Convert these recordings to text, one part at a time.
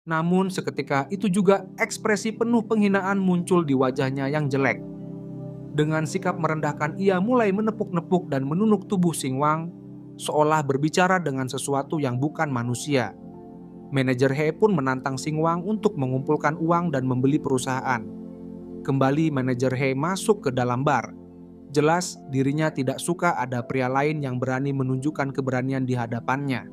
Namun seketika itu juga ekspresi penuh penghinaan muncul di wajahnya yang jelek. Dengan sikap merendahkan ia mulai menepuk-nepuk dan menunuk tubuh Singwang, seolah berbicara dengan sesuatu yang bukan manusia. Manajer He pun menantang Singwang untuk mengumpulkan uang dan membeli perusahaan. Kembali manajer He masuk ke dalam bar. Jelas dirinya tidak suka ada pria lain yang berani menunjukkan keberanian di hadapannya.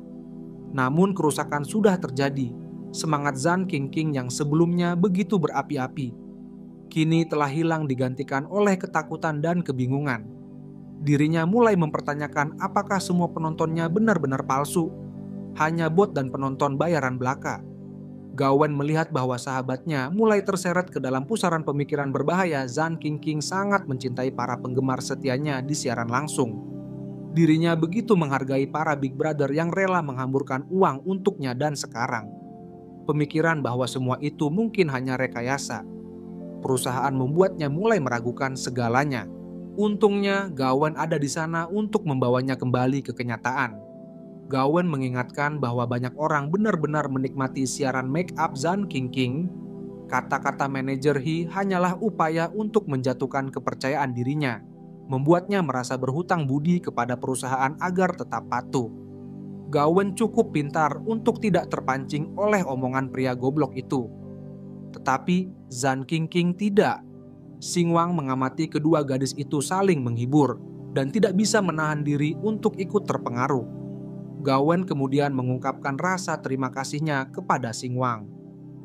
Namun kerusakan sudah terjadi. Semangat Zhan Qingqing yang sebelumnya begitu berapi-api kini telah hilang digantikan oleh ketakutan dan kebingungan. Dirinya mulai mempertanyakan apakah semua penontonnya benar-benar palsu, hanya bot dan penonton bayaran belaka. Gawen melihat bahwa sahabatnya mulai terseret ke dalam pusaran pemikiran berbahaya. Zhan Qingqing sangat mencintai para penggemar setianya di siaran langsung. Dirinya begitu menghargai para Big Brother yang rela menghamburkan uang untuknya dan sekarang. Pemikiran bahwa semua itu mungkin hanya rekayasa. Perusahaan membuatnya mulai meragukan segalanya. Untungnya Gawen ada di sana untuk membawanya kembali ke kenyataan. Gawen mengingatkan bahwa banyak orang benar-benar menikmati siaran make up Zhan Qingqing. Kata-kata manajer He hanyalah upaya untuk menjatuhkan kepercayaan dirinya, membuatnya merasa berhutang budi kepada perusahaan agar tetap patuh. Gawen cukup pintar untuk tidak terpancing oleh omongan pria goblok itu. Tetapi Zhan Qingqing tidak. Singwang mengamati kedua gadis itu saling menghibur dan tidak bisa menahan diri untuk ikut terpengaruh. Gawen kemudian mengungkapkan rasa terima kasihnya kepada Singwang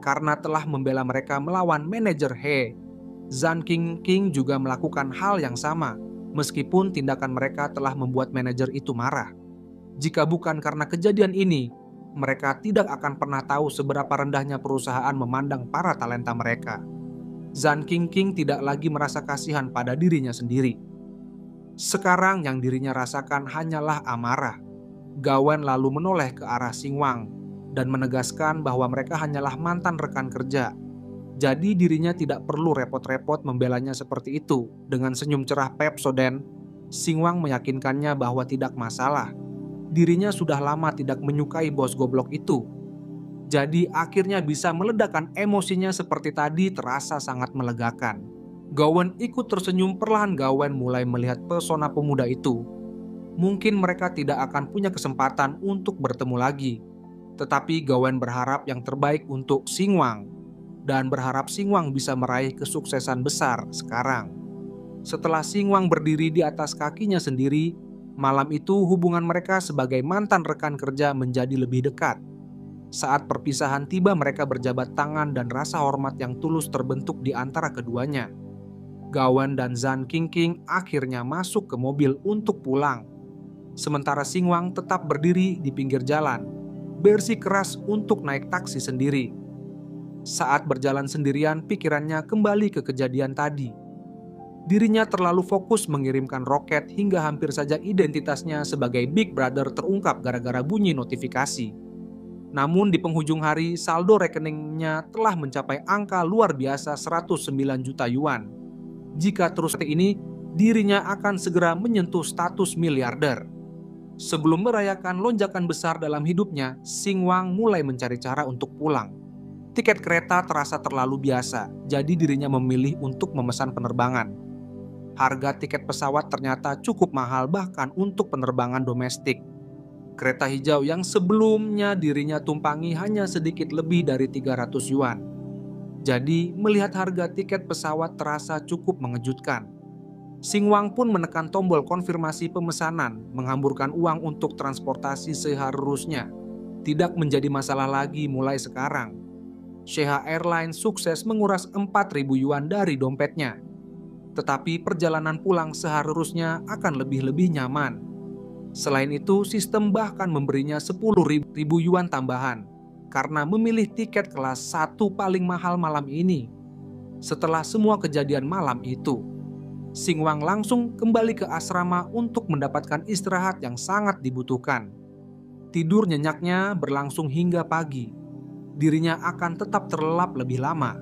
karena telah membela mereka melawan manajer He. Zhan Qingqing juga melakukan hal yang sama, meskipun tindakan mereka telah membuat manajer itu marah. Jika bukan karena kejadian ini, mereka tidak akan pernah tahu seberapa rendahnya perusahaan memandang para talenta mereka. Zhan Qingqing tidak lagi merasa kasihan pada dirinya sendiri. Sekarang yang dirinya rasakan hanyalah amarah. Gawen lalu menoleh ke arah Singwang dan menegaskan bahwa mereka hanyalah mantan rekan kerja. Jadi dirinya tidak perlu repot-repot membelanya seperti itu. Dengan senyum cerah Pepsodent, Singwang meyakinkannya bahwa tidak masalah. Dirinya sudah lama tidak menyukai bos goblok itu. Jadi akhirnya bisa meledakkan emosinya seperti tadi terasa sangat melegakan. Gawen ikut tersenyum perlahan. Gawen mulai melihat pesona pemuda itu. Mungkin mereka tidak akan punya kesempatan untuk bertemu lagi. Tetapi Gawen berharap yang terbaik untuk Singwang. Dan berharap Singwang bisa meraih kesuksesan besar sekarang. Setelah Singwang berdiri di atas kakinya sendiri, malam itu hubungan mereka sebagai mantan rekan kerja menjadi lebih dekat. Saat perpisahan tiba mereka berjabat tangan dan rasa hormat yang tulus terbentuk di antara keduanya. Gawen dan Zhan Qingqing akhirnya masuk ke mobil untuk pulang. Sementara Singwang tetap berdiri di pinggir jalan, bersikeras untuk naik taksi sendiri. Saat berjalan sendirian, pikirannya kembali ke kejadian tadi. Dirinya terlalu fokus mengirimkan roket hingga hampir saja identitasnya sebagai Big Brother terungkap gara-gara bunyi notifikasi. Namun di penghujung hari, saldo rekeningnya telah mencapai angka luar biasa 109 juta yuan. Jika terus seperti ini, dirinya akan segera menyentuh status miliarder. Sebelum merayakan lonjakan besar dalam hidupnya, Singwang mulai mencari cara untuk pulang. Tiket kereta terasa terlalu biasa, jadi dirinya memilih untuk memesan penerbangan. Harga tiket pesawat ternyata cukup mahal bahkan untuk penerbangan domestik. Kereta hijau yang sebelumnya dirinya tumpangi hanya sedikit lebih dari 300 yuan. Jadi melihat harga tiket pesawat terasa cukup mengejutkan. Singwang pun menekan tombol konfirmasi pemesanan, menghamburkan uang untuk transportasi seharusnya. Tidak menjadi masalah lagi mulai sekarang. SH Airlines sukses menguras 4.000 yuan dari dompetnya. Tetapi perjalanan pulang seharusnya akan lebih-lebih nyaman. Selain itu, sistem bahkan memberinya 10.000 yuan tambahan karena memilih tiket kelas 1 paling mahal malam ini. Setelah semua kejadian malam itu, Singwang langsung kembali ke asrama untuk mendapatkan istirahat yang sangat dibutuhkan. Tidur nyenyaknya berlangsung hingga pagi. Dirinya akan tetap terlelap lebih lama.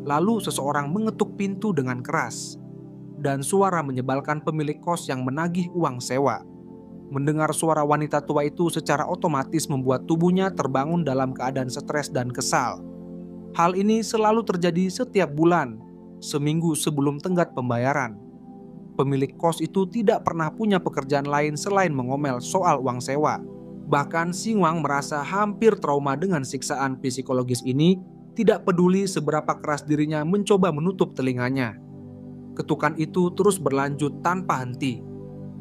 Lalu seseorang mengetuk pintu dengan keras, dan suara menyebalkan pemilik kos yang menagih uang sewa. Mendengar suara wanita tua itu secara otomatis membuat tubuhnya terbangun dalam keadaan stres dan kesal. Hal ini selalu terjadi setiap bulan, seminggu sebelum tenggat pembayaran. Pemilik kos itu tidak pernah punya pekerjaan lain selain mengomel soal uang sewa. Bahkan Xing Wang merasa hampir trauma dengan siksaan psikologis ini, tidak peduli seberapa keras dirinya mencoba menutup telinganya. Ketukan itu terus berlanjut tanpa henti.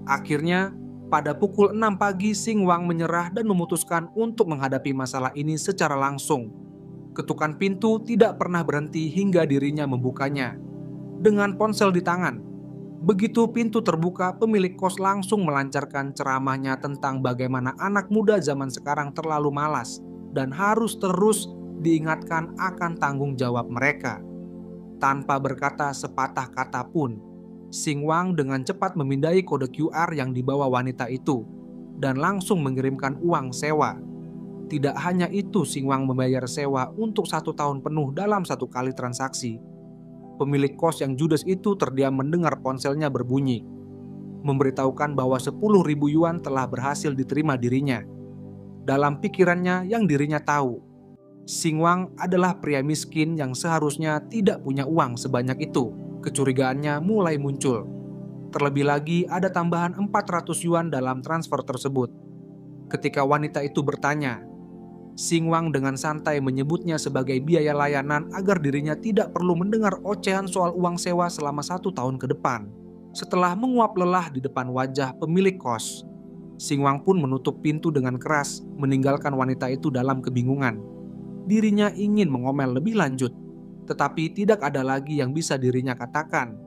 Akhirnya, pada pukul 6 pagi Xing Wang menyerah dan memutuskan untuk menghadapi masalah ini secara langsung. Ketukan pintu tidak pernah berhenti hingga dirinya membukanya. Dengan ponsel di tangan, begitu pintu terbuka, pemilik kos langsung melancarkan ceramahnya tentang bagaimana anak muda zaman sekarang terlalu malas dan harus terus diingatkan akan tanggung jawab mereka. Tanpa berkata sepatah kata pun, Xing Wang dengan cepat memindai kode QR yang dibawa wanita itu dan langsung mengirimkan uang sewa. Tidak hanya itu, Xing Wang membayar sewa untuk 1 tahun penuh dalam 1 kali transaksi. Pemilik kos yang judes itu terdiam mendengar ponselnya berbunyi, memberitahukan bahwa 10.000 yuan telah berhasil diterima dirinya. Dalam pikirannya yang dirinya tahu, Xing Wang adalah pria miskin yang seharusnya tidak punya uang sebanyak itu. Kecurigaannya mulai muncul. Terlebih lagi ada tambahan 400 yuan dalam transfer tersebut. Ketika wanita itu bertanya, Xing Wang dengan santai menyebutnya sebagai biaya layanan agar dirinya tidak perlu mendengar ocehan soal uang sewa selama 1 tahun ke depan. Setelah menguap lelah di depan wajah pemilik kos, Xing Wang pun menutup pintu dengan keras, meninggalkan wanita itu dalam kebingungan. Dirinya ingin mengomel lebih lanjut, tetapi tidak ada lagi yang bisa dirinya katakan.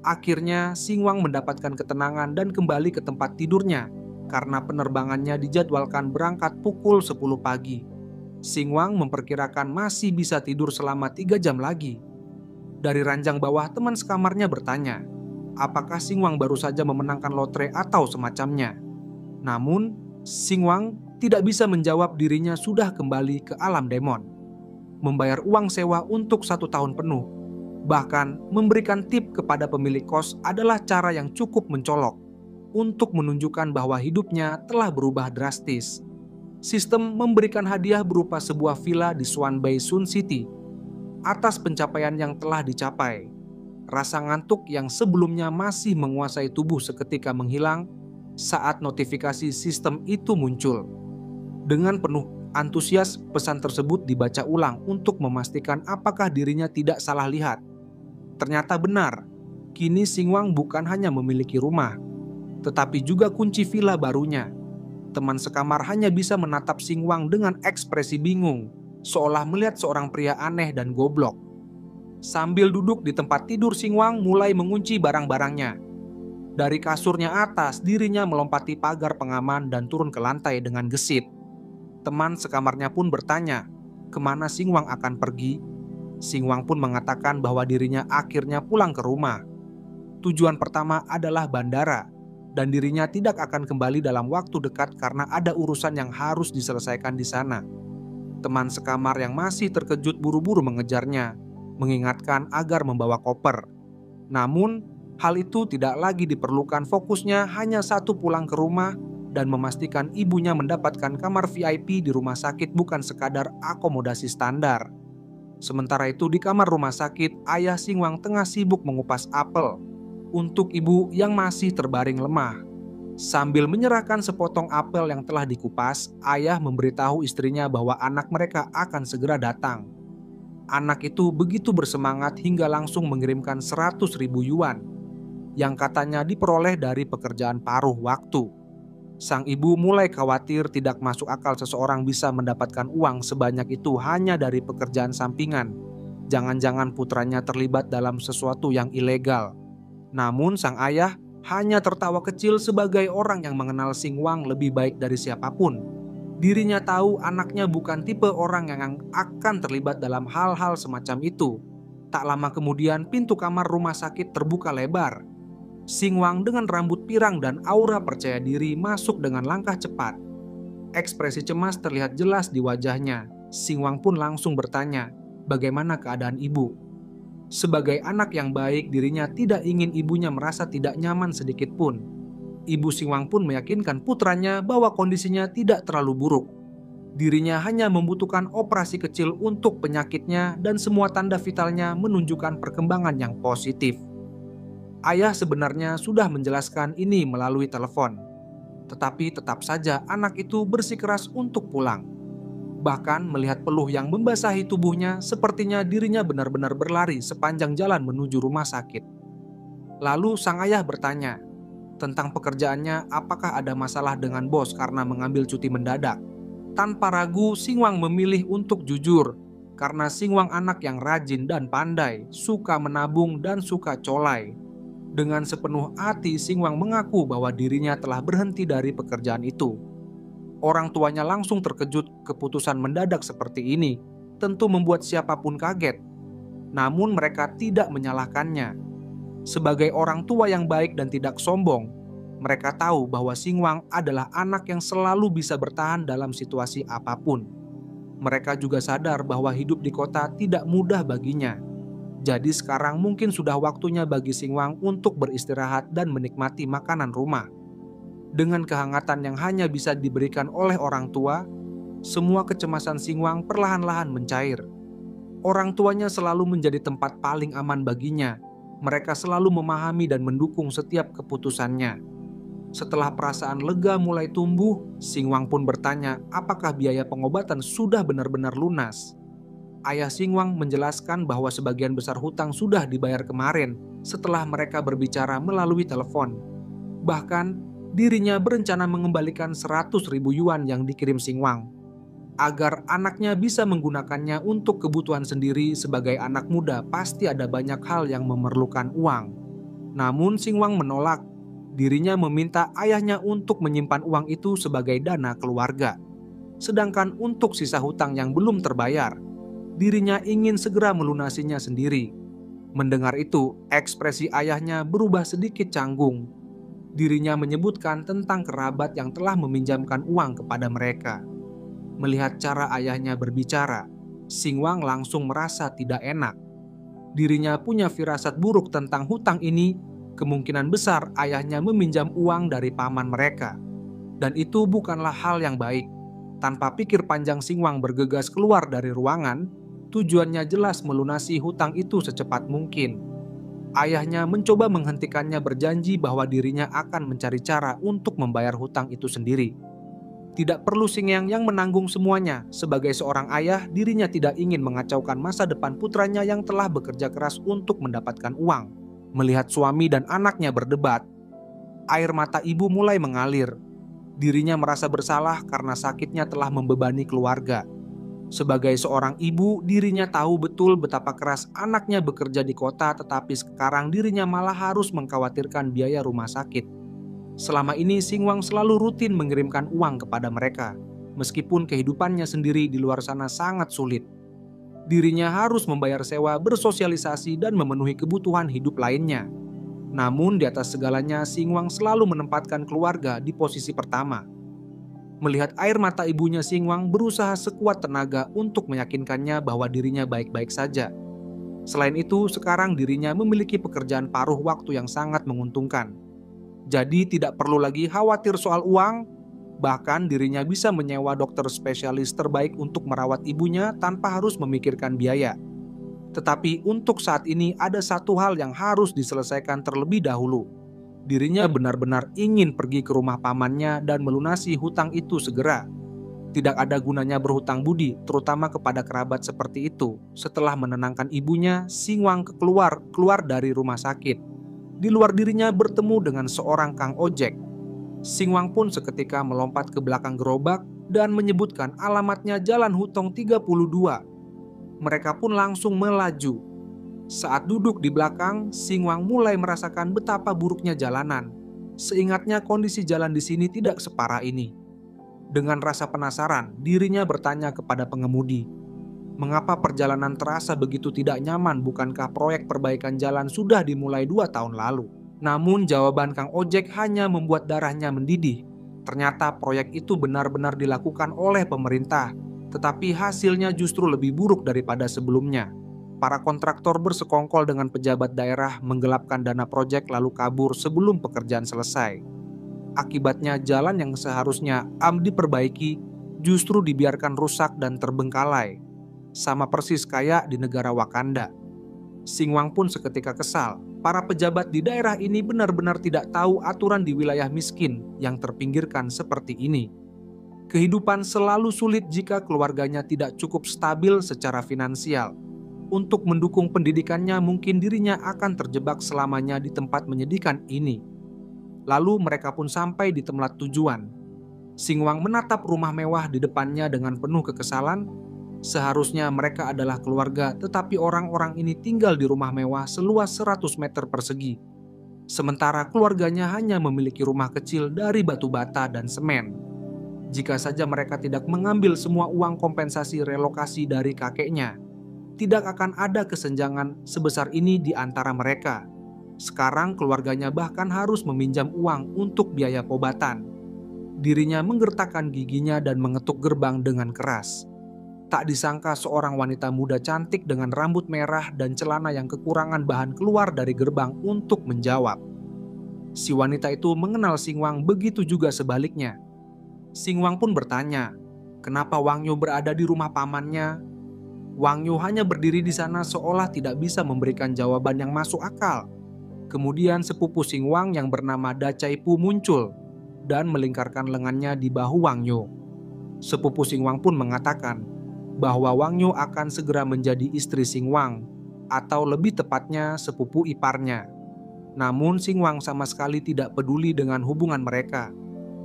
Akhirnya Xing Wang mendapatkan ketenangan dan kembali ke tempat tidurnya karena penerbangannya dijadwalkan berangkat pukul 10 pagi. Xing Wang memperkirakan masih bisa tidur selama 3 jam lagi. Dari ranjang bawah teman sekamarnya bertanya, apakah Xing Wang baru saja memenangkan lotre atau semacamnya. Namun, Xing Wang tidak bisa menjawab, dirinya sudah kembali ke alam demon. Membayar uang sewa untuk 1 tahun penuh, bahkan memberikan tip kepada pemilik kos adalah cara yang cukup mencolok untuk menunjukkan bahwa hidupnya telah berubah drastis. Sistem memberikan hadiah berupa sebuah villa di Swanbei Sun City atas pencapaian yang telah dicapai. Rasa ngantuk yang sebelumnya masih menguasai tubuh seketika menghilang saat notifikasi sistem itu muncul. Dengan penuh antusias, pesan tersebut dibaca ulang untuk memastikan apakah dirinya tidak salah lihat. Ternyata benar, kini Xing Wang bukan hanya memiliki rumah, tetapi juga kunci villa barunya. Teman sekamar hanya bisa menatap Xing Wang dengan ekspresi bingung, seolah melihat seorang pria aneh dan goblok. Sambil duduk di tempat tidur, Xing Wang mulai mengunci barang-barangnya. Dari kasurnya atas, dirinya melompati pagar pengaman dan turun ke lantai dengan gesit. Teman sekamarnya pun bertanya, kemana Xing Wang akan pergi? Xing Wang pun mengatakan bahwa dirinya akhirnya pulang ke rumah. Tujuan pertama adalah bandara, dan dirinya tidak akan kembali dalam waktu dekat karena ada urusan yang harus diselesaikan di sana. Teman sekamar yang masih terkejut buru-buru mengejarnya, mengingatkan agar membawa koper. Namun, hal itu tidak lagi diperlukan, fokusnya hanya satu, pulang ke rumah dan memastikan ibunya mendapatkan kamar VIP di rumah sakit, bukan sekadar akomodasi standar. Sementara itu di kamar rumah sakit, ayah Xing Wang tengah sibuk mengupas apel untuk ibu yang masih terbaring lemah. Sambil menyerahkan sepotong apel yang telah dikupas, ayah memberitahu istrinya bahwa anak mereka akan segera datang. Anak itu begitu bersemangat hingga langsung mengirimkan 100.000 yuan yang katanya diperoleh dari pekerjaan paruh waktu. Sang ibu mulai khawatir, tidak masuk akal seseorang bisa mendapatkan uang sebanyak itu hanya dari pekerjaan sampingan. Jangan-jangan putranya terlibat dalam sesuatu yang ilegal. Namun sang ayah hanya tertawa kecil sebagai orang yang mengenal Xing Wang lebih baik dari siapapun. Dirinya tahu anaknya bukan tipe orang yang akan terlibat dalam hal-hal semacam itu. Tak lama kemudian pintu kamar rumah sakit terbuka lebar. Xing Wang dengan rambut pirang dan aura percaya diri masuk dengan langkah cepat. Ekspresi cemas terlihat jelas di wajahnya. Xing Wang pun langsung bertanya, bagaimana keadaan ibu? Sebagai anak yang baik, dirinya tidak ingin ibunya merasa tidak nyaman sedikit pun. Ibu Singwang pun meyakinkan putranya bahwa kondisinya tidak terlalu buruk. Dirinya hanya membutuhkan operasi kecil untuk penyakitnya dan semua tanda vitalnya menunjukkan perkembangan yang positif. Ayah sebenarnya sudah menjelaskan ini melalui telepon, tetapi tetap saja anak itu bersikeras untuk pulang. Bahkan melihat peluh yang membasahi tubuhnya, sepertinya dirinya benar-benar berlari sepanjang jalan menuju rumah sakit. Lalu sang ayah bertanya tentang pekerjaannya, apakah ada masalah dengan bos karena mengambil cuti mendadak. Tanpa ragu, Singwang memilih untuk jujur, karena Singwang anak yang rajin dan pandai, suka menabung dan suka colai. Dengan sepenuh hati, Singwang mengaku bahwa dirinya telah berhenti dari pekerjaan itu. Orang tuanya langsung terkejut. Keputusan mendadak seperti ini tentu membuat siapapun kaget. Namun mereka tidak menyalahkannya. Sebagai orang tua yang baik dan tidak sombong, mereka tahu bahwa Singwang adalah anak yang selalu bisa bertahan dalam situasi apapun. Mereka juga sadar bahwa hidup di kota tidak mudah baginya. Jadi sekarang mungkin sudah waktunya bagi Singwang untuk beristirahat dan menikmati makanan rumah. Dengan kehangatan yang hanya bisa diberikan oleh orang tua, semua kecemasan Singwang perlahan-lahan mencair. Orang tuanya selalu menjadi tempat paling aman baginya. Mereka selalu memahami dan mendukung setiap keputusannya. Setelah perasaan lega mulai tumbuh, Singwang pun bertanya apakah biaya pengobatan sudah benar-benar lunas. Ayah Singwang menjelaskan bahwa sebagian besar hutang sudah dibayar kemarin setelah mereka berbicara melalui telepon. Bahkan, dirinya berencana mengembalikan 100.000 yuan yang dikirim Singwang, agar anaknya bisa menggunakannya untuk kebutuhan sendiri. Sebagai anak muda, pasti ada banyak hal yang memerlukan uang. Namun Singwang menolak. Dirinya meminta ayahnya untuk menyimpan uang itu sebagai dana keluarga. Sedangkan untuk sisa hutang yang belum terbayar, dirinya ingin segera melunasinya sendiri. Mendengar itu, ekspresi ayahnya berubah sedikit canggung. Dirinya menyebutkan tentang kerabat yang telah meminjamkan uang kepada mereka. Melihat cara ayahnya berbicara, Singwang langsung merasa tidak enak. Dirinya punya firasat buruk tentang hutang ini. Kemungkinan besar ayahnya meminjam uang dari paman mereka. Dan itu bukanlah hal yang baik. Tanpa pikir panjang, Singwang bergegas keluar dari ruangan. Tujuannya jelas melunasi hutang itu secepat mungkin. Ayahnya mencoba menghentikannya, berjanji bahwa dirinya akan mencari cara untuk membayar hutang itu sendiri. Tidak perlu Singwang yang menanggung semuanya. Sebagai seorang ayah, dirinya tidak ingin mengacaukan masa depan putranya yang telah bekerja keras untuk mendapatkan uang. Melihat suami dan anaknya berdebat, air mata ibu mulai mengalir. Dirinya merasa bersalah karena sakitnya telah membebani keluarga. Sebagai seorang ibu, dirinya tahu betul betapa keras anaknya bekerja di kota, tetapi sekarang dirinya malah harus mengkhawatirkan biaya rumah sakit. Selama ini Singwang selalu rutin mengirimkan uang kepada mereka, meskipun kehidupannya sendiri di luar sana sangat sulit. Dirinya harus membayar sewa, bersosialisasi, dan memenuhi kebutuhan hidup lainnya. Namun di atas segalanya, Singwang selalu menempatkan keluarga di posisi pertama. Melihat air mata ibunya, Singwang berusaha sekuat tenaga untuk meyakinkannya bahwa dirinya baik-baik saja. Selain itu, sekarang dirinya memiliki pekerjaan paruh waktu yang sangat menguntungkan. Jadi tidak perlu lagi khawatir soal uang. Bahkan dirinya bisa menyewa dokter spesialis terbaik untuk merawat ibunya tanpa harus memikirkan biaya. Tetapi untuk saat ini ada satu hal yang harus diselesaikan terlebih dahulu. Dirinya benar-benar ingin pergi ke rumah pamannya dan melunasi hutang itu segera. Tidak ada gunanya berhutang budi, terutama kepada kerabat seperti itu. Setelah menenangkan ibunya, Singwang keluar dari rumah sakit. Di luar dirinya bertemu dengan seorang kang ojek. Singwang pun seketika melompat ke belakang gerobak dan menyebutkan alamatnya Jalan Hutong 32. Mereka pun langsung melaju. Saat duduk di belakang, Singwang mulai merasakan betapa buruknya jalanan. Seingatnya kondisi jalan di sini tidak separah ini. Dengan rasa penasaran, dirinya bertanya kepada pengemudi, "Mengapa perjalanan terasa begitu tidak nyaman? Bukankah proyek perbaikan jalan sudah dimulai 2 tahun lalu?" Namun jawaban kang ojek hanya membuat darahnya mendidih. Ternyata proyek itu benar-benar dilakukan oleh pemerintah, tetapi hasilnya justru lebih buruk daripada sebelumnya. Para kontraktor bersekongkol dengan pejabat daerah, menggelapkan dana proyek lalu kabur sebelum pekerjaan selesai. Akibatnya jalan yang seharusnya diperbaiki justru dibiarkan rusak dan terbengkalai. Sama persis kayak di negara Wakanda. Singwang pun seketika kesal. Para pejabat di daerah ini benar-benar tidak tahu aturan di wilayah miskin yang terpinggirkan seperti ini. Kehidupan selalu sulit jika keluarganya tidak cukup stabil secara finansial. Untuk mendukung pendidikannya, mungkin dirinya akan terjebak selamanya di tempat menyedihkan ini. Lalu mereka pun sampai di tempat tujuan. Singwang menatap rumah mewah di depannya dengan penuh kekesalan. Seharusnya mereka adalah keluarga, tetapi orang-orang ini tinggal di rumah mewah seluas 100 meter persegi. Sementara keluarganya hanya memiliki rumah kecil dari batu bata dan semen. Jika saja mereka tidak mengambil semua uang kompensasi relokasi dari kakeknya, tidak akan ada kesenjangan sebesar ini di antara mereka. Sekarang keluarganya bahkan harus meminjam uang untuk biaya pengobatan. Dirinya menggertakkan giginya dan mengetuk gerbang dengan keras. Tak disangka seorang wanita muda cantik dengan rambut merah dan celana yang kekurangan bahan keluar dari gerbang untuk menjawab. Si wanita itu mengenal Singwang, begitu juga sebaliknya. Singwang pun bertanya, kenapa Wangyo berada di rumah pamannya? Wangyo hanya berdiri di sana seolah tidak bisa memberikan jawaban yang masuk akal. Kemudian sepupu Singwang yang bernama Dacaipu muncul dan melingkarkan lengannya di bahu Wangyo. Sepupu Singwang pun mengatakan bahwa Wangyo akan segera menjadi istri Singwang, atau lebih tepatnya sepupu iparnya. Namun Singwang sama sekali tidak peduli dengan hubungan mereka.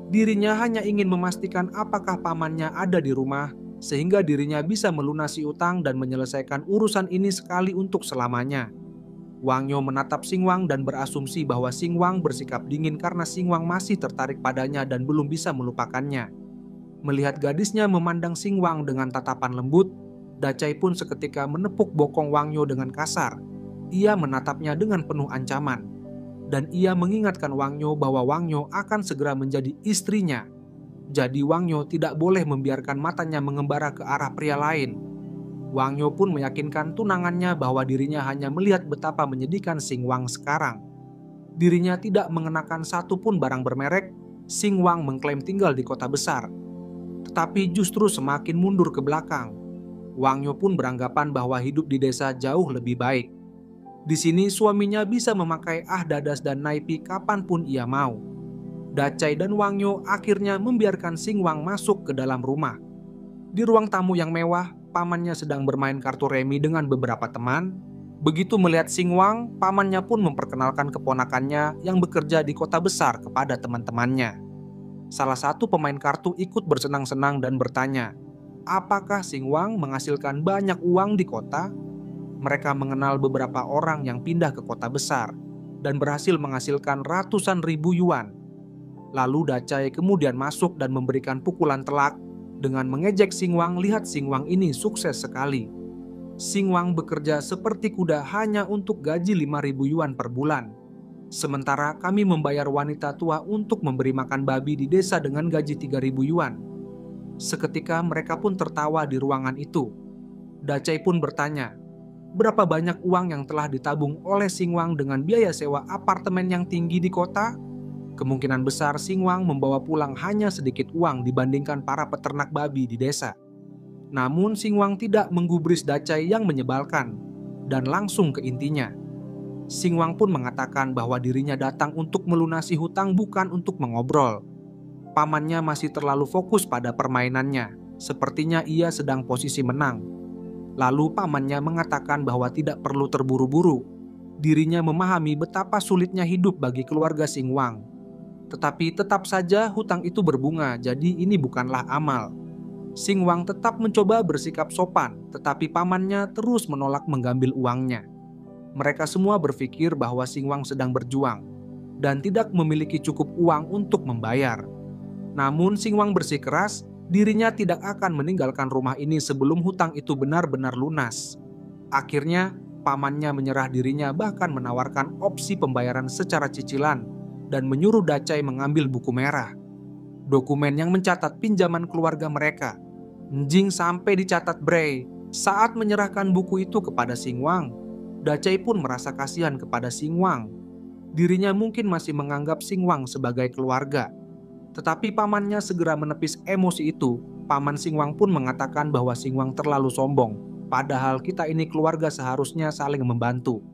Dirinya hanya ingin memastikan apakah pamannya ada di rumah, sehingga dirinya bisa melunasi utang dan menyelesaikan urusan ini sekali untuk selamanya. Wangyo menatap Singwang dan berasumsi bahwa Singwang bersikap dingin karena Singwang masih tertarik padanya dan belum bisa melupakannya. Melihat gadisnya memandang Singwang dengan tatapan lembut, Dacai pun seketika menepuk bokong Wangyo dengan kasar. Ia menatapnya dengan penuh ancaman. Dan ia mengingatkan Wangyo bahwa Wangyo akan segera menjadi istrinya. Jadi Wangyo tidak boleh membiarkan matanya mengembara ke arah pria lain. Wangyo pun meyakinkan tunangannya bahwa dirinya hanya melihat betapa menyedihkan Singwang sekarang. Dirinya tidak mengenakan satupun barang bermerek. Singwang mengklaim tinggal di kota besar, tetapi justru semakin mundur ke belakang. Wangyo pun beranggapan bahwa hidup di desa jauh lebih baik. Di sini suaminya bisa memakai dadas dan naipi kapanpun ia mau. Dacai dan Wangyo akhirnya membiarkan Singwang masuk ke dalam rumah. Di ruang tamu yang mewah, pamannya sedang bermain kartu remi dengan beberapa teman. Begitu melihat Singwang, pamannya pun memperkenalkan keponakannya yang bekerja di kota besar kepada teman-temannya. Salah satu pemain kartu ikut bersenang-senang dan bertanya, apakah Singwang menghasilkan banyak uang di kota? Mereka mengenal beberapa orang yang pindah ke kota besar dan berhasil menghasilkan ratusan ribu yuan. Lalu Dacai kemudian masuk dan memberikan pukulan telak dengan mengejek Singwang. Lihat Singwang ini sukses sekali. Singwang bekerja seperti kuda hanya untuk gaji 5.000 yuan per bulan. Sementara kami membayar wanita tua untuk memberi makan babi di desa dengan gaji 3.000 yuan. Seketika mereka pun tertawa di ruangan itu. Dacai pun bertanya, berapa banyak uang yang telah ditabung oleh Singwang dengan biaya sewa apartemen yang tinggi di kota? Kemungkinan besar Singwang membawa pulang hanya sedikit uang dibandingkan para peternak babi di desa. Namun Singwang tidak menggubris Dacai yang menyebalkan dan langsung ke intinya. Singwang pun mengatakan bahwa dirinya datang untuk melunasi hutang, bukan untuk mengobrol. Pamannya masih terlalu fokus pada permainannya, sepertinya ia sedang posisi menang. Lalu pamannya mengatakan bahwa tidak perlu terburu-buru. Dirinya memahami betapa sulitnya hidup bagi keluarga Singwang. Tetapi tetap saja hutang itu berbunga, jadi ini bukanlah amal. Singwang tetap mencoba bersikap sopan, tetapi pamannya terus menolak mengambil uangnya. Mereka semua berpikir bahwa Singwang sedang berjuang dan tidak memiliki cukup uang untuk membayar. Namun Singwang bersikeras dirinya tidak akan meninggalkan rumah ini sebelum hutang itu benar-benar lunas. Akhirnya pamannya menyerah dirinya, bahkan menawarkan opsi pembayaran secara cicilan dan menyuruh Dacai mengambil buku merah, dokumen yang mencatat pinjaman keluarga mereka. Njing sampai dicatat Bray. Saat menyerahkan buku itu kepada Singwang, Dacai pun merasa kasihan kepada Singwang. Dirinya mungkin masih menganggap Singwang sebagai keluarga. Tetapi pamannya segera menepis emosi itu. Paman Singwang pun mengatakan bahwa Singwang terlalu sombong, padahal kita ini keluarga seharusnya saling membantu.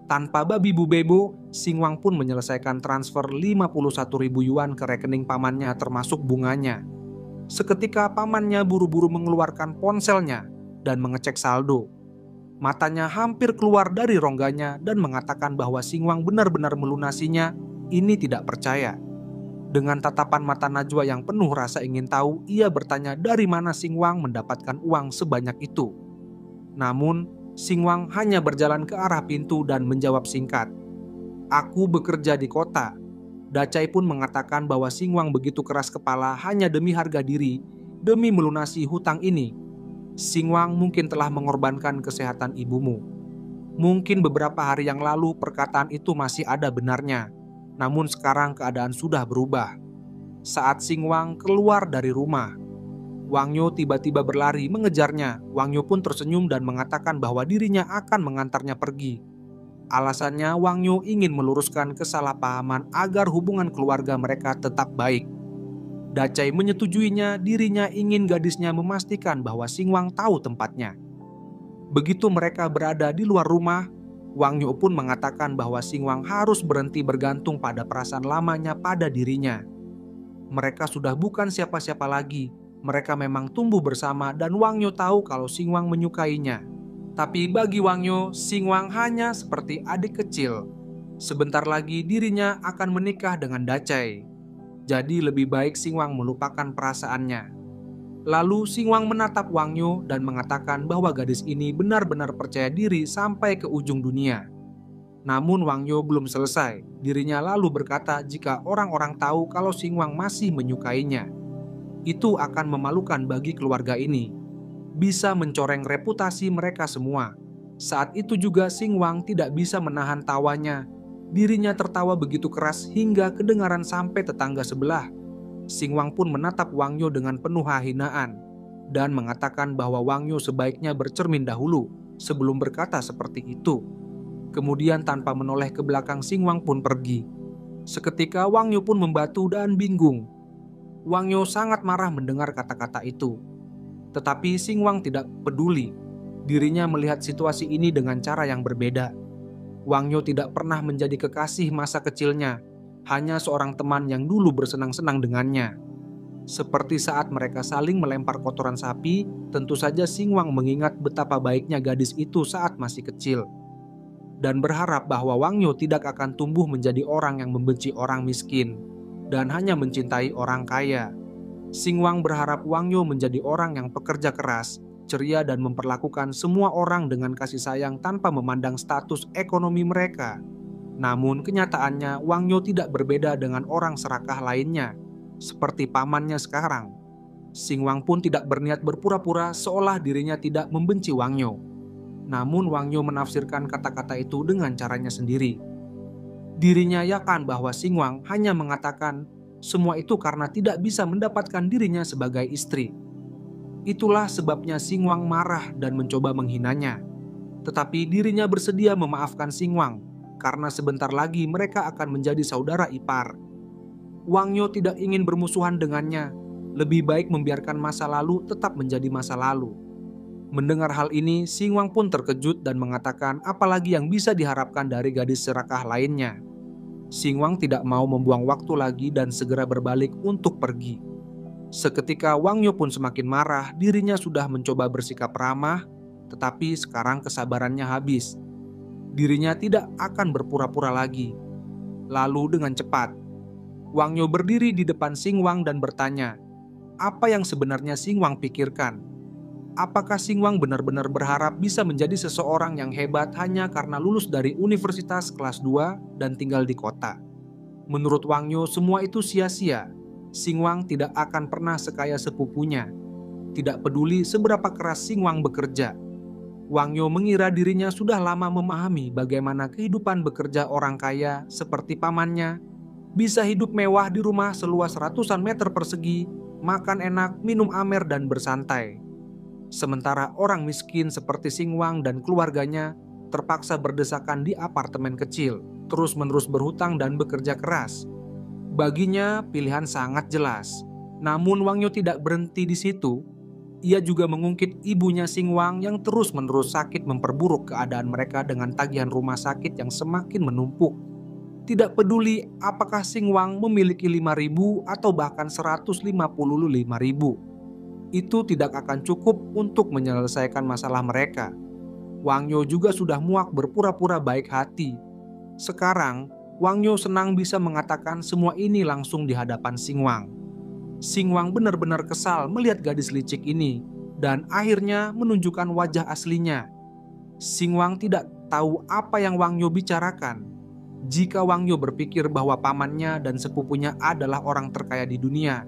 Tanpa babi bu bebo, Singwang pun menyelesaikan transfer 51.000 yuan ke rekening pamannya termasuk bunganya. Seketika pamannya buru-buru mengeluarkan ponselnya dan mengecek saldo. Matanya hampir keluar dari rongganya dan mengatakan bahwa Singwang benar-benar melunasinya. Ini tidak percaya. Dengan tatapan mata Najwa yang penuh rasa ingin tahu, ia bertanya dari mana Singwang mendapatkan uang sebanyak itu. Namun, Singwang hanya berjalan ke arah pintu dan menjawab singkat, "Aku bekerja di kota." Dacai pun mengatakan bahwa Singwang begitu keras kepala hanya demi harga diri, demi melunasi hutang ini. "Singwang mungkin telah mengorbankan kesehatan ibumu. Mungkin beberapa hari yang lalu perkataan itu masih ada benarnya. Namun sekarang keadaan sudah berubah." Saat Singwang keluar dari rumah, Wang Yo tiba-tiba berlari mengejarnya. Wang Yo pun tersenyum dan mengatakan bahwa dirinya akan mengantarnya pergi. Alasannya, Wang Yo ingin meluruskan kesalahpahaman agar hubungan keluarga mereka tetap baik. Dacai menyetujuinya, dirinya ingin gadisnya memastikan bahwa Singwang tahu tempatnya. Begitu mereka berada di luar rumah, Wang Yo pun mengatakan bahwa Singwang harus berhenti bergantung pada perasaan lamanya pada dirinya. Mereka sudah bukan siapa-siapa lagi. Mereka memang tumbuh bersama dan Wang Yo tahu kalau Singwang menyukainya. Tapi bagi Wang Yo, Singwang hanya seperti adik kecil. Sebentar lagi dirinya akan menikah dengan Dacai. Jadi lebih baik Singwang melupakan perasaannya. Lalu Singwang menatap Wang Yo dan mengatakan bahwa gadis ini benar-benar percaya diri sampai ke ujung dunia. Namun Wang Yo belum selesai. Dirinya lalu berkata jika orang-orang tahu kalau Singwang masih menyukainya, itu akan memalukan bagi keluarga ini. Bisa mencoreng reputasi mereka semua. Saat itu juga Singwang tidak bisa menahan tawanya. Dirinya tertawa begitu keras hingga kedengaran sampai tetangga sebelah. Singwang pun menatap Wang Yo dengan penuh hinaan dan mengatakan bahwa Wang Yo sebaiknya bercermin dahulu sebelum berkata seperti itu. Kemudian tanpa menoleh ke belakang, Singwang pun pergi. Seketika Wang Yo pun membatu dan bingung. Wang Yo sangat marah mendengar kata-kata itu. Tetapi Singwang tidak peduli. Dirinya melihat situasi ini dengan cara yang berbeda. Wang Yo tidak pernah menjadi kekasih masa kecilnya, hanya seorang teman yang dulu bersenang-senang dengannya. Seperti saat mereka saling melempar kotoran sapi, tentu saja Singwang mengingat betapa baiknya gadis itu saat masih kecil. Dan berharap bahwa Wang Yo tidak akan tumbuh menjadi orang yang membenci orang miskin dan hanya mencintai orang kaya. Singwang berharap Wang Yo menjadi orang yang pekerja keras, ceria dan memperlakukan semua orang dengan kasih sayang tanpa memandang status ekonomi mereka. Namun kenyataannya Wang Yo tidak berbeda dengan orang serakah lainnya, seperti pamannya sekarang. Singwang pun tidak berniat berpura-pura seolah dirinya tidak membenci Wang Yo. Namun Wang Yo menafsirkan kata-kata itu dengan caranya sendiri. Dirinya yakin bahwa Singwang hanya mengatakan semua itu karena tidak bisa mendapatkan dirinya sebagai istri. Itulah sebabnya Singwang marah dan mencoba menghinanya. Tetapi dirinya bersedia memaafkan Singwang karena sebentar lagi mereka akan menjadi saudara ipar. Wang Yo tidak ingin bermusuhan dengannya. Lebih baik membiarkan masa lalu tetap menjadi masa lalu. Mendengar hal ini, Singwang pun terkejut dan mengatakan apalagi yang bisa diharapkan dari gadis serakah lainnya. Singwang tidak mau membuang waktu lagi dan segera berbalik untuk pergi. Seketika Wang Yo pun semakin marah. Dirinya sudah mencoba bersikap ramah, tetapi sekarang kesabarannya habis. Dirinya tidak akan berpura-pura lagi. Lalu dengan cepat, Wang Yo berdiri di depan Singwang dan bertanya, apa yang sebenarnya Singwang pikirkan? Apakah Singwang benar-benar berharap bisa menjadi seseorang yang hebat hanya karena lulus dari universitas kelas 2 dan tinggal di kota? Menurut Wang Yo, semua itu sia-sia. Singwang tidak akan pernah sekaya sepupunya. Tidak peduli seberapa keras Singwang bekerja. Wang Yo mengira dirinya sudah lama memahami bagaimana kehidupan bekerja orang kaya seperti pamannya. Bisa hidup mewah di rumah seluas ratusan meter persegi, makan enak, minum amer dan bersantai. Sementara orang miskin seperti Singwang dan keluarganya terpaksa berdesakan di apartemen kecil, terus-menerus berhutang dan bekerja keras. Baginya pilihan sangat jelas. Namun Wang Yo tidak berhenti di situ. Ia juga mengungkit ibunya Xing Wang yang terus-menerus sakit memperburuk keadaan mereka dengan tagihan rumah sakit yang semakin menumpuk. Tidak peduli apakah Xing Wang memiliki 5.000 atau bahkan 155.000. Itu tidak akan cukup untuk menyelesaikan masalah mereka. Wang Yo juga sudah muak berpura-pura baik hati. Sekarang, Wang Yo senang bisa mengatakan semua ini langsung di hadapan Xing Wang. Xing Wang benar-benar kesal melihat gadis licik ini dan akhirnya menunjukkan wajah aslinya. Xing Wang tidak tahu apa yang Wang Yo bicarakan. Jika Wang Yo berpikir bahwa pamannya dan sepupunya adalah orang terkaya di dunia,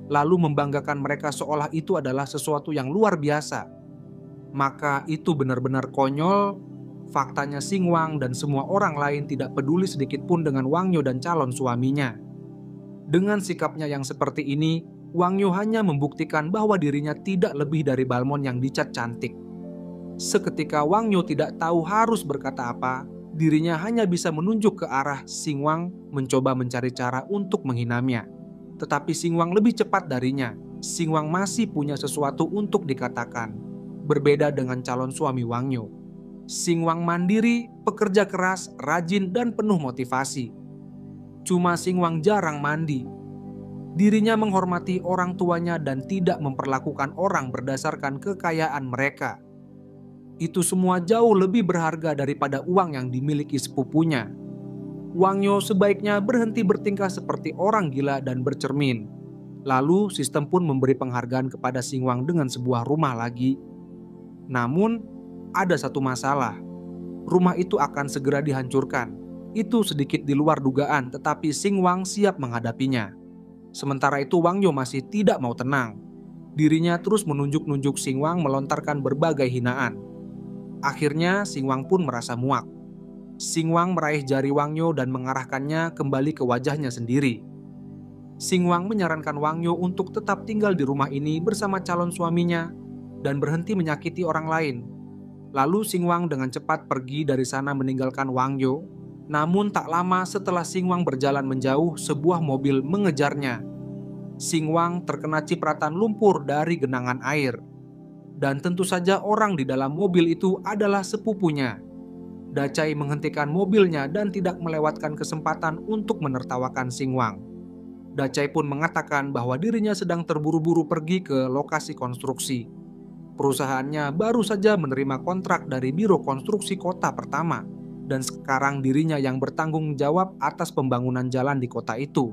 lalu membanggakan mereka seolah itu adalah sesuatu yang luar biasa, maka itu benar-benar konyol. Faktanya Xing Wang dan semua orang lain tidak peduli sedikit pun dengan Wang Yo dan calon suaminya. Dengan sikapnya yang seperti ini, Wang Yo hanya membuktikan bahwa dirinya tidak lebih dari Balmon yang dicat cantik. Seketika Wang Yo tidak tahu harus berkata apa, dirinya hanya bisa menunjuk ke arah Xing Wang mencoba mencari cara untuk menghinanya. Tetapi Xing Wang lebih cepat darinya. Xing Wang masih punya sesuatu untuk dikatakan. Berbeda dengan calon suami Wang Yo. Xing Wang mandiri, pekerja keras, rajin, dan penuh motivasi. Cuma Xing Wang jarang mandi. Dirinya menghormati orang tuanya dan tidak memperlakukan orang berdasarkan kekayaan mereka. Itu semua jauh lebih berharga daripada uang yang dimiliki sepupunya. Wang Yo sebaiknya berhenti bertingkah seperti orang gila dan bercermin. Lalu sistem pun memberi penghargaan kepada Xing Wang dengan sebuah rumah lagi. Namun, ada satu masalah. Rumah itu akan segera dihancurkan. Itu sedikit di luar dugaan, tetapi Xing Wang siap menghadapinya. Sementara itu Wang Yo masih tidak mau tenang. Dirinya terus menunjuk-nunjuk Xing Wang melontarkan berbagai hinaan. Akhirnya Xing Wang pun merasa muak. Xing Wang meraih jari Wang Yo dan mengarahkannya kembali ke wajahnya sendiri. Xing Wang menyarankan Wang Yo untuk tetap tinggal di rumah ini bersama calon suaminya dan berhenti menyakiti orang lain. Lalu Xing Wang dengan cepat pergi dari sana meninggalkan Wang Yo. Namun tak lama setelah Xing Wang berjalan menjauh, sebuah mobil mengejarnya. Xing Wang terkena cipratan lumpur dari genangan air. Dan tentu saja orang di dalam mobil itu adalah sepupunya. Dacai menghentikan mobilnya dan tidak melewatkan kesempatan untuk menertawakan Xing Wang. Dacai pun mengatakan bahwa dirinya sedang terburu-buru pergi ke lokasi konstruksi. Perusahaannya baru saja menerima kontrak dari Biro Konstruksi Kota pertama. Dan sekarang dirinya yang bertanggung jawab atas pembangunan jalan di kota itu.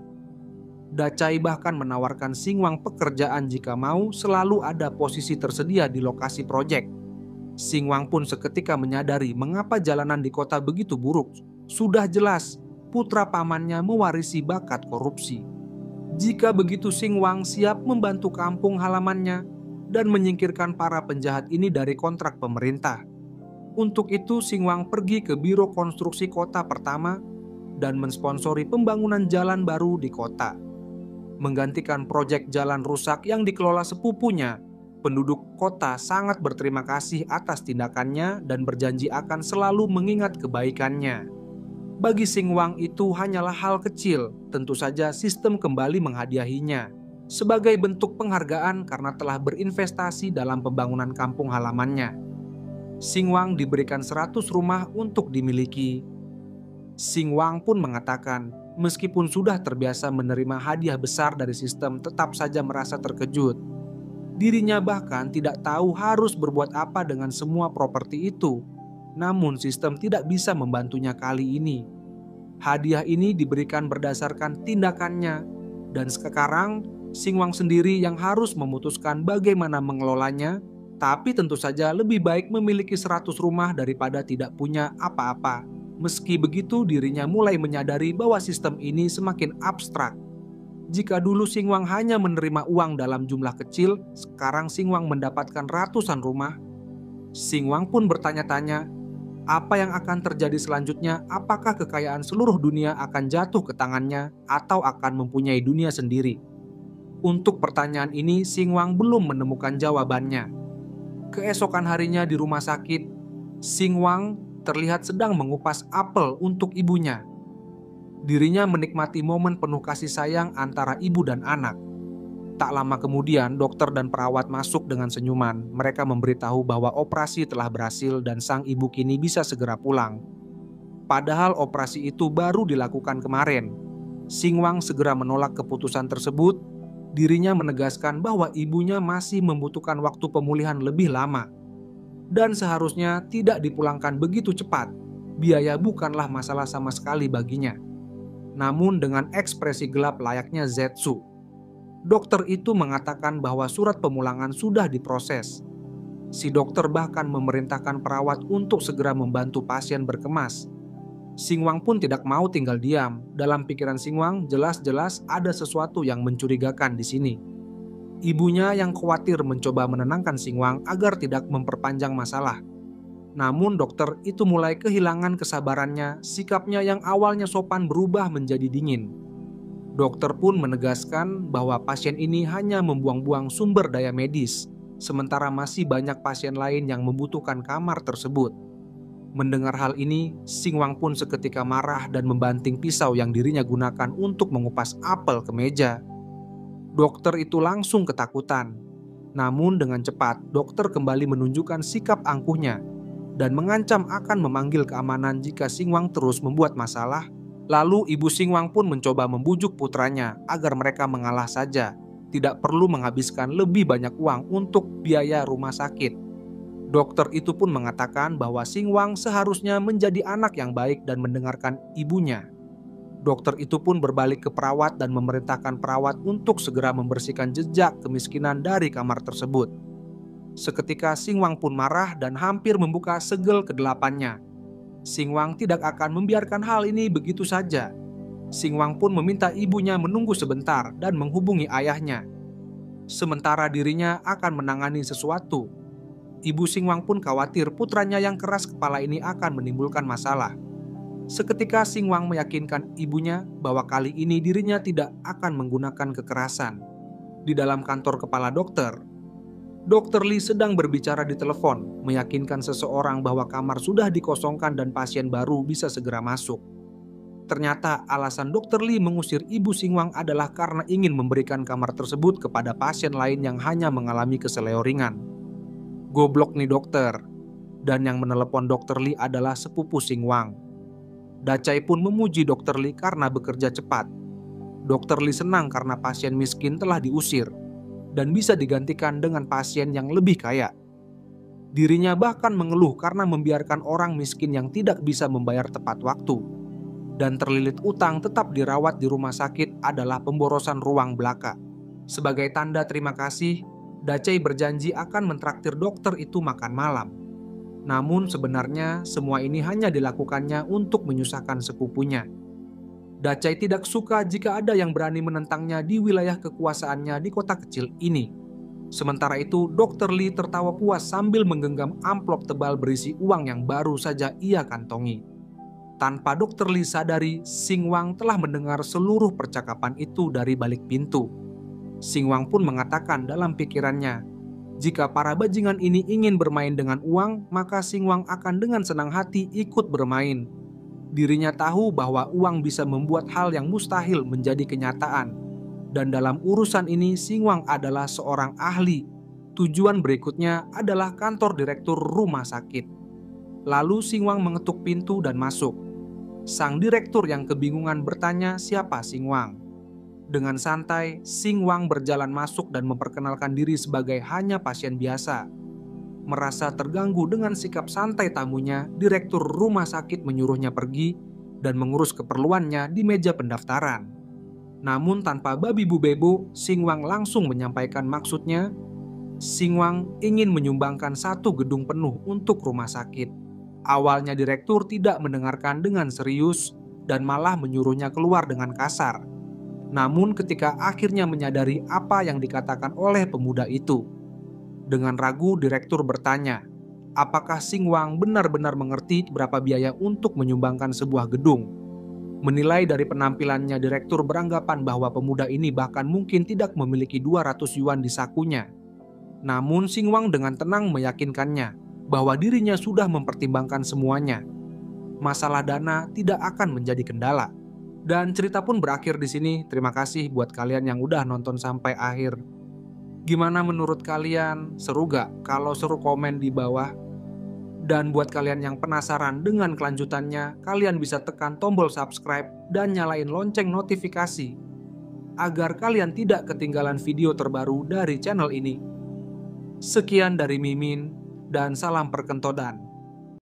Dacai bahkan menawarkan Xing Wang pekerjaan jika mau selalu ada posisi tersedia di lokasi proyek. Xing Wang pun seketika menyadari mengapa jalanan di kota begitu buruk. Sudah jelas putra pamannya mewarisi bakat korupsi. Jika begitu Xing Wang siap membantu kampung halamannya dan menyingkirkan para penjahat ini dari kontrak pemerintah. Untuk itu Xing Wang pergi ke Biro Konstruksi Kota pertama dan mensponsori pembangunan jalan baru di kota. Menggantikan proyek jalan rusak yang dikelola sepupunya, penduduk kota sangat berterima kasih atas tindakannya dan berjanji akan selalu mengingat kebaikannya. Bagi Xing Wang itu hanyalah hal kecil, tentu saja sistem kembali menghadiahinya sebagai bentuk penghargaan karena telah berinvestasi dalam pembangunan kampung halamannya. Xing Wang diberikan 100 rumah untuk dimiliki. Xing Wang pun mengatakan, meskipun sudah terbiasa menerima hadiah besar dari sistem, tetap saja merasa terkejut. Dirinya bahkan tidak tahu harus berbuat apa dengan semua properti itu. Namun sistem tidak bisa membantunya kali ini. Hadiah ini diberikan berdasarkan tindakannya. Dan sekarang, Xing Wang sendiri yang harus memutuskan bagaimana mengelolanya. Tapi tentu saja lebih baik memiliki 100 rumah daripada tidak punya apa-apa. Meski begitu dirinya mulai menyadari bahwa sistem ini semakin abstrak. Jika dulu Xing Wang hanya menerima uang dalam jumlah kecil, sekarang Xing Wang mendapatkan ratusan rumah. Xing Wang pun bertanya-tanya, apa yang akan terjadi selanjutnya? Apakah kekayaan seluruh dunia akan jatuh ke tangannya atau akan mempunyai dunia sendiri? Untuk pertanyaan ini Xing Wang belum menemukan jawabannya. Keesokan harinya di rumah sakit, Xing Wang terlihat sedang mengupas apel untuk ibunya. Dirinya menikmati momen penuh kasih sayang antara ibu dan anak. Tak lama kemudian, dokter dan perawat masuk dengan senyuman. Mereka memberitahu bahwa operasi telah berhasil dan sang ibu kini bisa segera pulang. Padahal operasi itu baru dilakukan kemarin. Singwang segera menolak keputusan tersebut. Dirinya menegaskan bahwa ibunya masih membutuhkan waktu pemulihan lebih lama. Dan seharusnya tidak dipulangkan begitu cepat. Biaya bukanlah masalah sama sekali baginya. Namun dengan ekspresi gelap layaknya Zetsu, dokter itu mengatakan bahwa surat pemulangan sudah diproses. Si dokter bahkan memerintahkan perawat untuk segera membantu pasien berkemas. Singwang pun tidak mau tinggal diam. Dalam pikiran Singwang, jelas-jelas ada sesuatu yang mencurigakan di sini. Ibunya yang khawatir mencoba menenangkan Singwang agar tidak memperpanjang masalah. Namun dokter itu mulai kehilangan kesabarannya, sikapnya yang awalnya sopan berubah menjadi dingin. Dokter pun menegaskan bahwa pasien ini hanya membuang-buang sumber daya medis, sementara masih banyak pasien lain yang membutuhkan kamar tersebut. Mendengar hal ini, Singwang pun seketika marah dan membanting pisau yang dirinya gunakan untuk mengupas apel ke meja. Dokter itu langsung ketakutan. Namun dengan cepat, dokter kembali menunjukkan sikap angkuhnya dan mengancam akan memanggil keamanan jika Singwang terus membuat masalah. Lalu ibu Singwang pun mencoba membujuk putranya agar mereka mengalah saja, tidak perlu menghabiskan lebih banyak uang untuk biaya rumah sakit. Dokter itu pun mengatakan bahwa Singwang seharusnya menjadi anak yang baik dan mendengarkan ibunya. Dokter itu pun berbalik ke perawat dan memerintahkan perawat untuk segera membersihkan jejak kemiskinan dari kamar tersebut. Seketika Singwang pun marah dan hampir membuka segel kedelapannya. Singwang tidak akan membiarkan hal ini begitu saja. Singwang pun meminta ibunya menunggu sebentar dan menghubungi ayahnya. Sementara dirinya akan menangani sesuatu. Ibu Singwang pun khawatir putranya yang keras kepala ini akan menimbulkan masalah. Seketika Singwang meyakinkan ibunya bahwa kali ini dirinya tidak akan menggunakan kekerasan. Di dalam kantor kepala dokter, Dr. Lee sedang berbicara di telepon, meyakinkan seseorang bahwa kamar sudah dikosongkan dan pasien baru bisa segera masuk. Ternyata alasan Dr. Lee mengusir ibu Singwang adalah karena ingin memberikan kamar tersebut kepada pasien lain yang hanya mengalami keseleo ringan. Goblok nih dokter. Dan yang menelepon Dr. Lee adalah sepupu Singwang. Dacai pun memuji Dr. Lee karena bekerja cepat. Dr. Lee senang karena pasien miskin telah diusir dan bisa digantikan dengan pasien yang lebih kaya. Dirinya bahkan mengeluh karena membiarkan orang miskin yang tidak bisa membayar tepat waktu dan terlilit utang tetap dirawat di rumah sakit adalah pemborosan ruang belaka. Sebagai tanda terima kasih, Dacai berjanji akan mentraktir dokter itu makan malam. Namun sebenarnya semua ini hanya dilakukannya untuk menyusahkan sepupunya. Dacai tidak suka jika ada yang berani menentangnya di wilayah kekuasaannya di kota kecil ini. Sementara itu, Dr. Lee tertawa puas sambil menggenggam amplop tebal berisi uang yang baru saja ia kantongi. Tanpa Dr. Lee sadari, Singwang telah mendengar seluruh percakapan itu dari balik pintu. Singwang pun mengatakan dalam pikirannya, jika para bajingan ini ingin bermain dengan uang, maka Singwang akan dengan senang hati ikut bermain. Dirinya tahu bahwa uang bisa membuat hal yang mustahil menjadi kenyataan. Dan dalam urusan ini Singwang adalah seorang ahli. Tujuan berikutnya adalah kantor direktur rumah sakit. Lalu Singwang mengetuk pintu dan masuk. Sang direktur yang kebingungan bertanya siapa Singwang. Dengan santai, Singwang berjalan masuk dan memperkenalkan diri sebagai hanya pasien biasa. Merasa terganggu dengan sikap santai tamunya, direktur rumah sakit menyuruhnya pergi dan mengurus keperluannya di meja pendaftaran. Namun tanpa babi bu bebo, Singwang langsung menyampaikan maksudnya. Singwang ingin menyumbangkan 1 gedung penuh untuk rumah sakit. Awalnya direktur tidak mendengarkan dengan serius dan malah menyuruhnya keluar dengan kasar. Namun ketika akhirnya menyadari apa yang dikatakan oleh pemuda itu, dengan ragu direktur bertanya, apakah Singwang benar-benar mengerti berapa biaya untuk menyumbangkan sebuah gedung? Menilai dari penampilannya, direktur beranggapan bahwa pemuda ini bahkan mungkin tidak memiliki 200 yuan di sakunya. Namun Singwang dengan tenang meyakinkannya bahwa dirinya sudah mempertimbangkan semuanya. Masalah dana tidak akan menjadi kendala. Dan cerita pun berakhir di sini. Terima kasih buat kalian yang udah nonton sampai akhir. Gimana menurut kalian? Seru gak? Kalau seru komen di bawah. Dan buat kalian yang penasaran dengan kelanjutannya, kalian bisa tekan tombol subscribe dan nyalain lonceng notifikasi agar kalian tidak ketinggalan video terbaru dari channel ini. Sekian dari Mimin dan salam perkentodan.